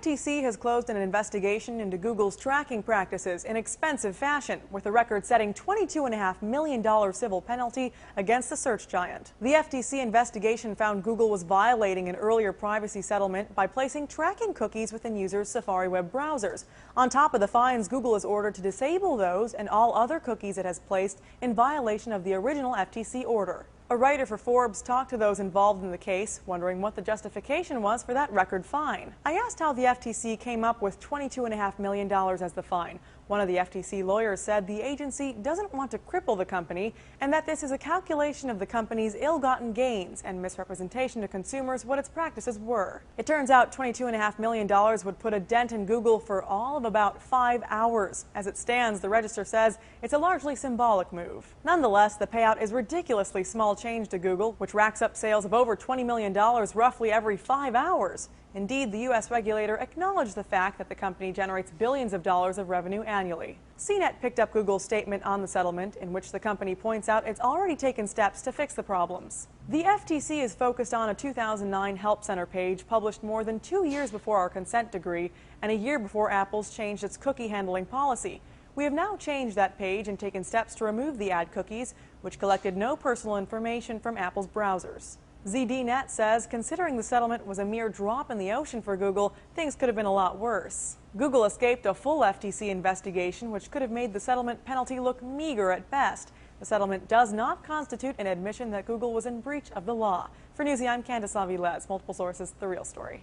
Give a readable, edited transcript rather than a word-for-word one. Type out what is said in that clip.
FTC has closed an investigation into Google's tracking practices in expensive fashion, with a record-setting $22.5 million civil penalty against the search giant. The FTC investigation found Google was violating an earlier privacy settlement by placing tracking cookies within users' Safari web browsers. On top of the fines, Google is ordered to disable those and all other cookies it has placed in violation of the original FTC order. A writer for Forbes talked to those involved in the case, wondering what the justification was for that record fine. I asked how the FTC came up with $22.5 million as the fine. One of the FTC lawyers said the agency doesn't want to cripple the company and that this is a calculation of the company's ill-gotten gains and misrepresentation to consumers what its practices were. It turns out $22.5 million would put a dent in Google for all of about 5 hours. As it stands, the Register says it's a largely symbolic move. Nonetheless, the payout is ridiculously small change to Google, which racks up sales of over $20 million roughly every 5 hours. Indeed, the U.S. regulator acknowledged the fact that the company generates billions of dollars of revenue annually. CNET picked up Google's statement on the settlement, in which the company points out it's already taken steps to fix the problems. The FTC is focused on a 2009 Help Center page published more than 2 years before our consent decree and a year before Apple's changed its cookie handling policy. We have now changed that page and taken steps to remove the ad cookies, which collected no personal information from Apple's browsers. ZDNet says considering the settlement was a mere drop in the ocean for Google, things could have been a lot worse. Google escaped a full FTC investigation, which could have made the settlement penalty look meager at best. The settlement does not constitute an admission that Google was in breach of the law. For Newsy, I'm Candace Avilés. Multiple sources, The Real Story.